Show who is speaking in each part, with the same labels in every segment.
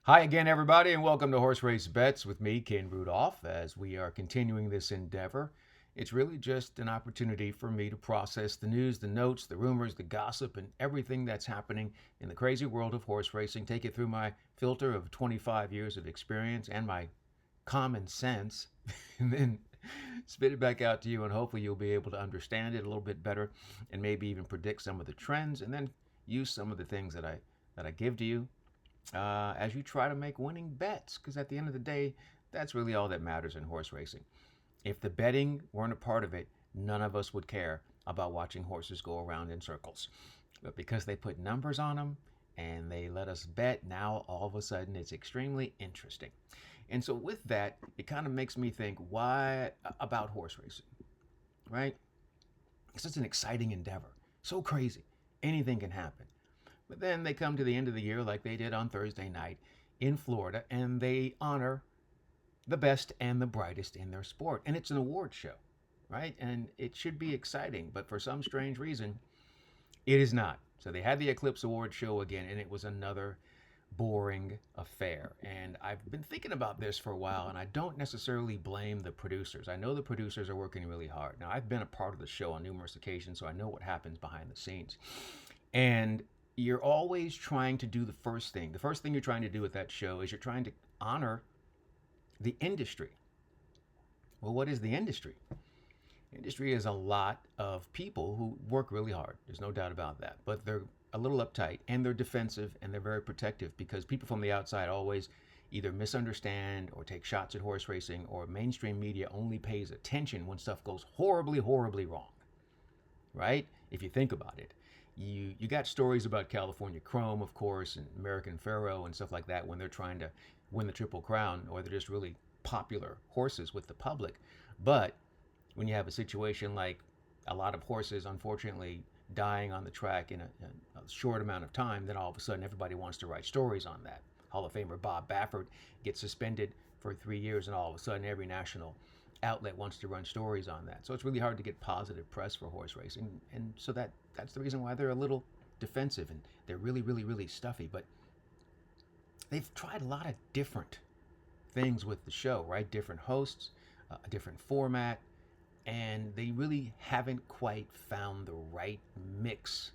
Speaker 1: Hi again, everybody, and welcome to Horse Race Bets with me, Ken Rudulph. As we are continuing this endeavor, it's really just an opportunity for me to process the news, the notes, the rumors, the gossip, and everything that's happening in the crazy world of horse racing. Take it through my filter of 25 years of experience and my common sense, and then spit it back out to you, and hopefully you'll be able to understand it a little bit better and maybe even predict some of the trends, and then use some of the things that I give to you as you try to make winning bets. Because at the end of the day, that's really all that matters in horse racing. If the betting weren't a part of it, none of us would care about watching horses go around in circles. But because they put numbers on them and they let us bet, now all of a sudden it's extremely interesting. And so, with that, it kind of makes me think, why about horse racing, right? It's such an exciting endeavor, so crazy. Anything can happen. But then they come to the end of the year, like they did on Thursday night in Florida, and they honor the best and the brightest in their sport. And it's an award show, right? And it should be exciting, but for some strange reason, it is not. So they had the Eclipse Award show again, and it was another boring affair. And I've been thinking about this for a while, and I don't necessarily blame the producers. I know the producers are working really hard. Now, I've been a part of the show on numerous occasions, so I know what happens behind the scenes. And you're always trying to do the first thing. The first thing you're trying to do with that show is you're trying to honor the industry. Well, what is the industry? Industry is a lot of people who work really hard. There's no doubt about that. But they're a little uptight and they're defensive and they're very protective because people from the outside always either misunderstand or take shots at horse racing, or mainstream media only pays attention when stuff goes horribly, horribly wrong, right? If you think about it. You got stories about California Chrome, of course, and American Pharoah and stuff like that when they're trying to win the Triple Crown, or they're just really popular horses with the public. But when you have a situation like a lot of horses, unfortunately, dying on the track in a short amount of time, then all of a sudden everybody wants to write stories on that. Hall of Famer Bob Baffert gets suspended for 3 years, and all of a sudden every national outlet wants to run stories on that. So it's really hard to get positive press for horse racing, and so that's the reason why they're a little defensive and they're really, really, really stuffy. But they've tried a lot of different things with the show, right? Different hosts, a different format, and they really haven't quite found the right mix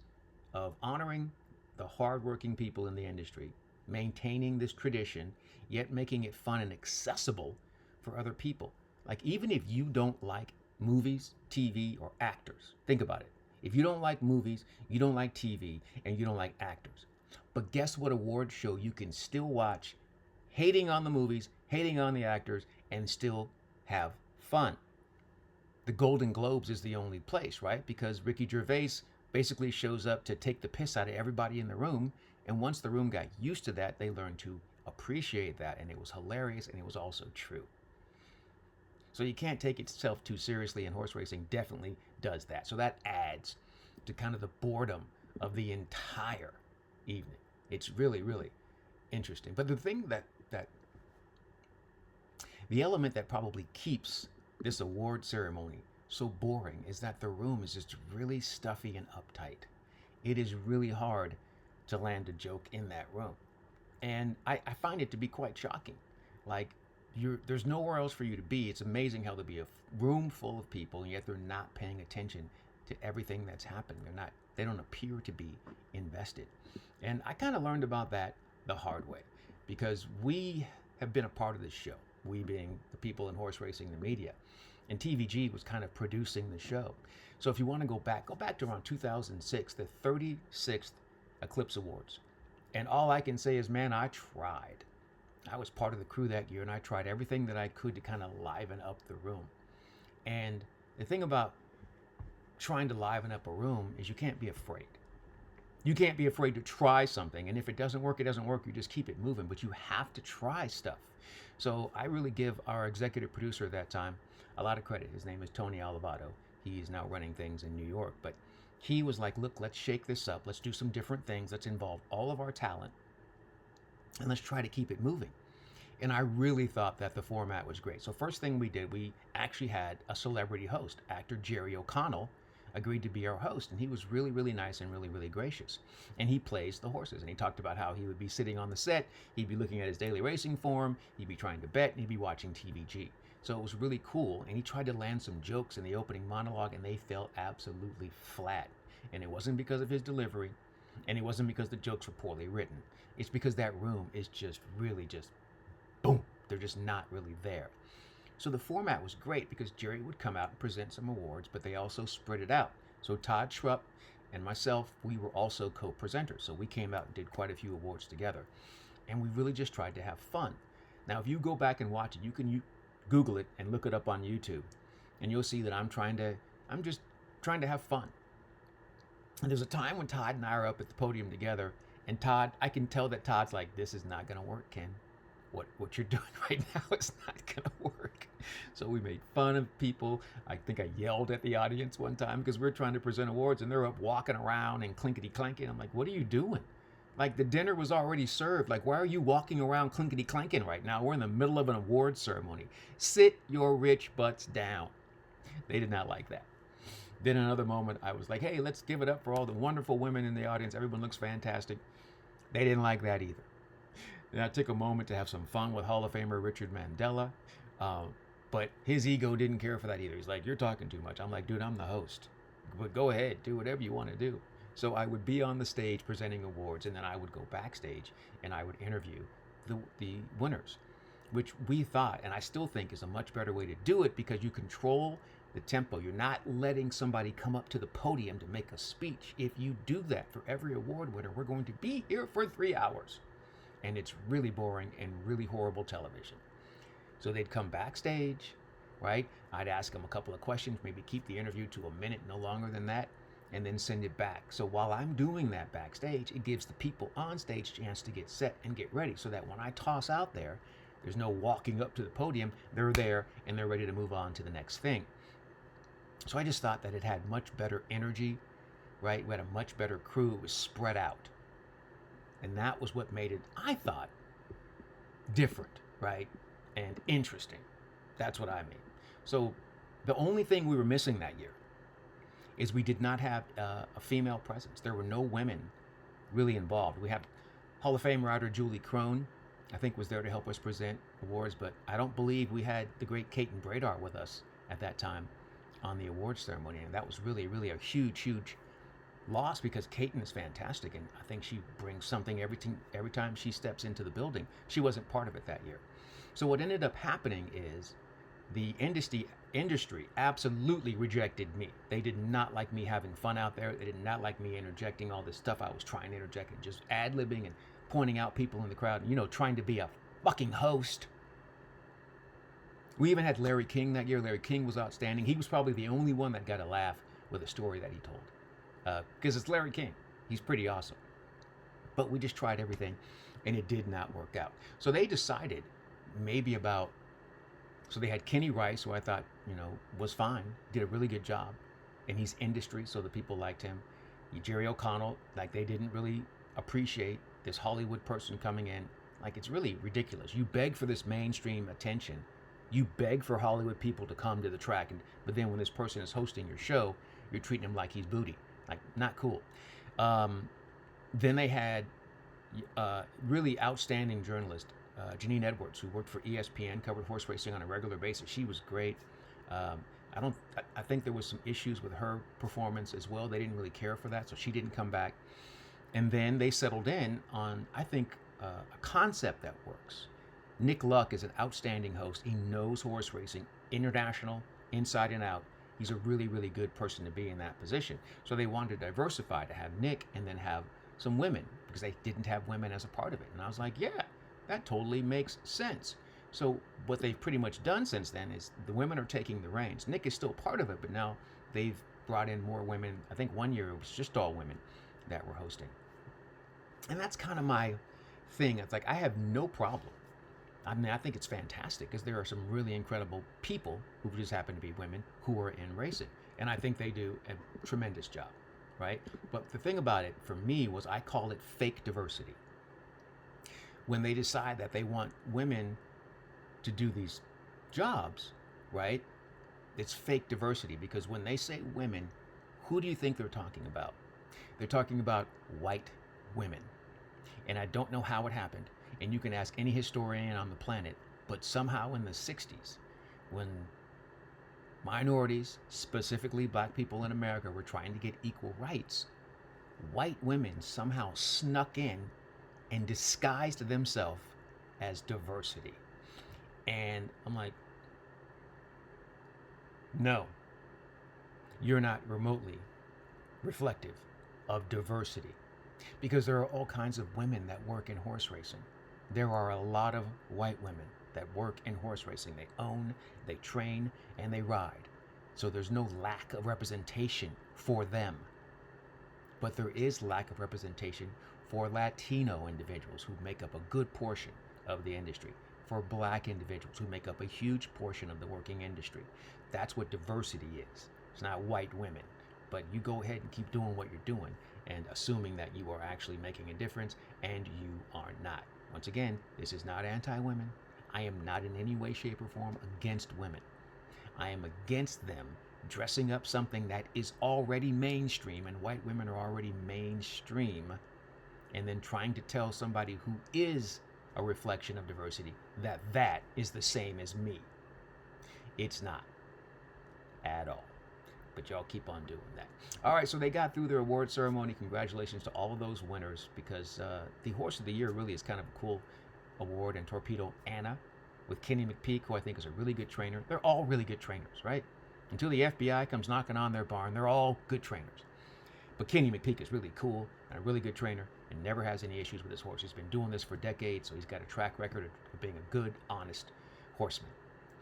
Speaker 1: of honoring the hardworking people in the industry, maintaining this tradition, yet making it fun and accessible for other people. Like, even if you don't like movies, TV, or actors, think about it. If you don't like movies, you don't like TV, and you don't like actors. But guess what award show you can still watch, hating on the movies, hating on the actors, and still have fun? The Golden Globes is the only place, right? Because Ricky Gervais basically shows up to take the piss out of everybody in the room. And once the room got used to that, they learned to appreciate that. And it was hilarious, and it was also true. So you can't take itself too seriously, and horse racing definitely does that. So that adds to kind of the boredom of the entire evening. It's really, really interesting. But the thing that the element that probably keeps this award ceremony so boring is that the room is just really stuffy and uptight. It is really hard to land a joke in that room. And I find it to be quite shocking. Like, there's nowhere else for you to be. It's amazing how there'll be a room full of people, and yet they're not paying attention to everything that's happening. They don't appear to be invested. And I kind of learned about that the hard way, because we have been a part of this show, we being the people in horse racing, the media. And TVG was kind of producing the show. So if you want to go back to around 2006, the 36th Eclipse Awards. And all I can say is, man, I tried. I was part of the crew that year, and I tried everything that I could to kind of liven up the room. And the thing about trying to liven up a room is you can't be afraid. You can't be afraid to try something. And if it doesn't work, it doesn't work. You just keep it moving. But you have to try stuff. So I really give our executive producer at that time a lot of credit. His name is Tony Olivato. He is now running things in New York. But he was like, look, let's shake this up. Let's do some different things. Let's involve all of our talent. And let's try to keep it moving. And I really thought that the format was great. So first thing we did, we actually had a celebrity host, actor Jerry O'Connell, agreed to be our host, and he was really, really nice and really, really gracious. And he plays the horses, and he talked about how he would be sitting on the set, he'd be looking at his daily racing form, he'd be trying to bet, and he'd be watching TVG. So it was really cool, and he tried to land some jokes in the opening monologue, and they fell absolutely flat. And it wasn't because of his delivery, and it wasn't because the jokes were poorly written. It's because that room is just really just boom. They're just not really there. So the format was great because Jerry would come out and present some awards, but they also spread it out. So Todd Schrupp and myself, we were also co-presenters. So we came out and did quite a few awards together. And we really just tried to have fun. Now, if you go back and watch it, you can Google it and look it up on YouTube. And you'll see that I'm just trying to have fun. And there's a time when Todd and I are up at the podium together. And Todd, I can tell that Todd's like, this is not going to work, Ken. What you're doing right now is not going to work. So we made fun of people. I think I yelled at the audience one time because we were trying to present awards and they're up walking around and clinkety clanking. I'm like, what are you doing? Like, the dinner was already served. Like, why are you walking around clinkety clanking right now? We're in the middle of an award ceremony. Sit your rich butts down. They did not like that. Then another moment, I was like, hey, let's give it up for all the wonderful women in the audience. Everyone looks fantastic. They didn't like that either. And I took a moment to have some fun with Hall of Famer Richard Mandela. But his ego didn't care for that either. He's like, you're talking too much. I'm like, dude, I'm the host. But go ahead, do whatever you want to do. So I would be on the stage presenting awards, and then I would go backstage and I would interview the winners, which we thought, and I still think, is a much better way to do it because you control the tempo. You're not letting somebody come up to the podium to make a speech. If you do that for every award winner, we're going to be here for 3 hours. And it's really boring and really horrible television. So they'd come backstage, right? I'd ask them a couple of questions, maybe keep the interview to a minute, no longer than that, and then send it back. So while I'm doing that backstage, it gives the people on stage a chance to get set and get ready so that when I toss out there, there's no walking up to the podium. They're there and they're ready to move on to the next thing. So I just thought that it had much better energy, right? We had a much better crew. It was spread out. And that was what made it, I thought, different, right? And interesting. That's what I mean. So the only thing we were missing that year is we did not have a female presence. There were no women really involved. We had Hall of Fame rider Julie Crone, I think, was there to help us present awards, but I don't believe we had the great Kaiten Bradar with us at that time on the awards ceremony. And that was really, really a huge, huge loss because Kaiten is fantastic, and I think she brings something every time she steps into the building. She wasn't part of it that year. So what ended up happening is the industry absolutely rejected me. They did not like me having fun out there. They did not like me interjecting all this stuff I was trying to interject and just ad-libbing and pointing out people in the crowd, trying to be a fucking host. We even had Larry King that year. Larry King was outstanding. He was probably the only one that got a laugh with a story that he told. Because it's Larry King. He's pretty awesome. But we just tried everything, and it did not work out. So they decided so they had Kenny Rice, who I thought, was fine, did a really good job, and he's industry, so the people liked him. Jerry O'Connell, like, they didn't really appreciate this Hollywood person coming in. Like, it's really ridiculous. You beg for this mainstream attention. You beg for Hollywood people to come to the track, but then when this person is hosting your show, you're treating him like he's booty. Like, not cool. Then they had really outstanding journalist, Janine Edwards, who worked for ESPN, covered horse racing on a regular basis. She was great. I think there was some issues with her performance as well. They didn't really care for that, so she didn't come back. And then they settled in on, I think, a concept that works. Nick Luck is an outstanding host. He knows horse racing, international, inside and out. He's a really, really good person to be in that position. So they wanted to diversify, to have Nick and then have some women, because they didn't have women as a part of it. And I was like, yeah, that totally makes sense. So what they've pretty much done since then is the women are taking the reins. Nick is still part of it, but now they've brought in more women. I think one year it was just all women that were hosting. And that's kind of my thing. It's like, I have no problem. I mean, I think it's fantastic because there are some really incredible people who just happen to be women who are in racing. And I think they do a tremendous job, right? But the thing about it for me was, I call it fake diversity. When they decide that they want women to do these jobs, right? It's fake diversity, because when they say women, Who do you think they're talking about? They're talking about white women. And I don't know how it happened. And you can ask any historian on the planet, but somehow in the 60s, when minorities, specifically black people in America, were trying to get equal rights, white women somehow snuck in and disguised themselves as diversity. And I'm like, no, you're not remotely reflective of diversity, because there are all kinds of women that work in horse racing. There are a lot of white women that work in horse racing. They own, they train, and they ride. So there's no lack of representation for them. But there is lack of representation for Latino individuals who make up a good portion of the industry, for black individuals who make up a huge portion of the working industry. That's what diversity is. It's not white women. But you go ahead and keep doing what you're doing and assuming that you are actually making a difference, and you are not. Once again, this is not anti-women. I am not in any way, shape, or form against women. I am against them dressing up something that is already mainstream, and white women are already mainstream, and then trying to tell somebody who is a reflection of diversity that that is the same as me. It's not at all. But y'all keep on doing that. All right, so they got through their award ceremony. Congratulations to all of those winners, because the Horse of the Year really is kind of a cool award. And Torpedo Anna with Kenny McPeak, who I think is a really good trainer. They're all really good trainers, right? Until the FBI comes knocking on their barn, they're all good trainers. But Kenny McPeak is really cool and a really good trainer and never has any issues with his horse. He's been doing this for decades, so he's got a track record of being a good, honest horseman.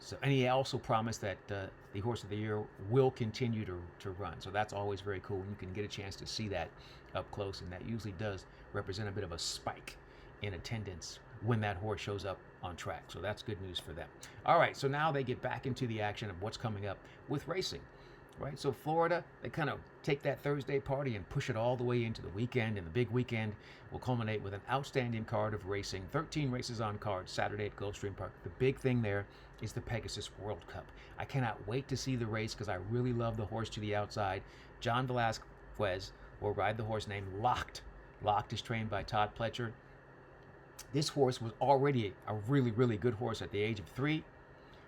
Speaker 1: So, and he also promised that the Horse of the Year will continue to run. So that's always very cool when you can get a chance to see that up close. And that usually does represent a bit of a spike in attendance when that horse shows up on track. So that's good news for them. All right, so now they get back into the action of what's coming up with racing. Right, so Florida, they kind of take that Thursday party and push it all the way into the weekend, and the big weekend will culminate with an outstanding card of racing. 13 races on card Saturday at Gulfstream Park. The big thing there is the Pegasus World Cup. I cannot wait to see the race because I really love the horse to the outside. John Velasquez will ride the horse named Locked. Locked is trained by Todd Pletcher. This horse was already a really, really good horse at the age of 3.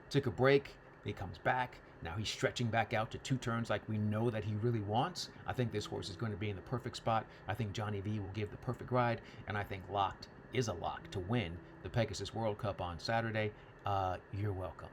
Speaker 1: Took a break. He comes back. Now he's stretching back out to 2 turns like we know that he really wants. I think this horse is going to be in the perfect spot. I think Johnny V will give the perfect ride, and I think Locked is a lock to win the Pegasus World Cup on Saturday. You're welcome.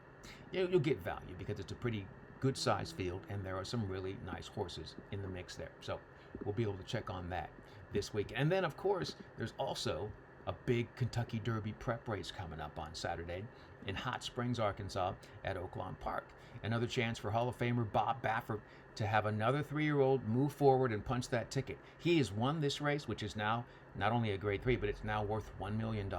Speaker 1: You'll get value because it's a pretty good sized field, and there are some really nice horses in the mix there. So we'll be able to check on that this week. And then, of course, there's also a big Kentucky Derby prep race coming up on Saturday in Hot Springs, Arkansas at Oaklawn Park. Another chance for Hall of Famer Bob Baffert to have another 3-year-old move forward and punch that ticket. He has won this race, which is now not only a grade 3, but it's now worth $1 million.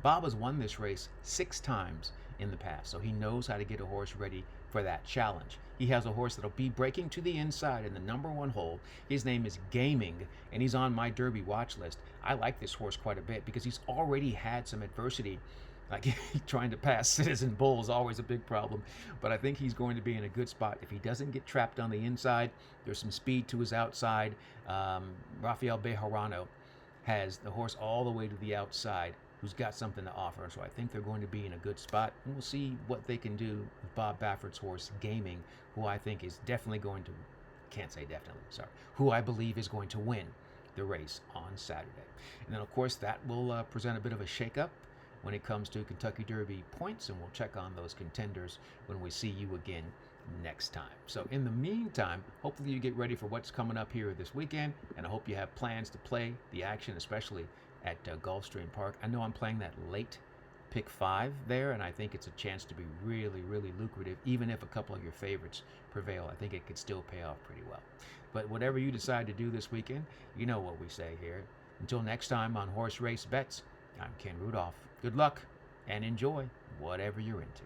Speaker 1: Bob has won this race 6 times in the past, so he knows how to get a horse ready for that challenge. He has a horse that'll be breaking to the inside in the number 1 hole. His name is Gaming, and he's on my Derby watch list. I like this horse quite a bit because he's already had some adversity. Like trying to pass Citizen Bull is always a big problem, but I think he's going to be in a good spot. If he doesn't get trapped on the inside, there's some speed to his outside. Rafael Bejarano has the horse all the way to the outside, who's got something to offer. So I think they're going to be in a good spot, and we'll see what they can do with Bob Baffert's horse, Gaming, who I think is definitely going to, can't say definitely, sorry, who I believe is going to win the race on Saturday. And then, of course, that will present a bit of a shakeup when it comes to Kentucky Derby points, and we'll check on those contenders when we see you again next time. So in the meantime, hopefully you get ready for what's coming up here this weekend, and I hope you have plans to play the action, especially at Gulfstream Park. I know I'm playing that late pick 5 there, and I think it's a chance to be really, really lucrative. Even if a couple of your favorites prevail, I think it could still pay off pretty well. But whatever you decide to do this weekend, you know what we say here. Until next time on Horse Race Bets, I'm Ken Rudulph. Good luck and enjoy whatever you're into.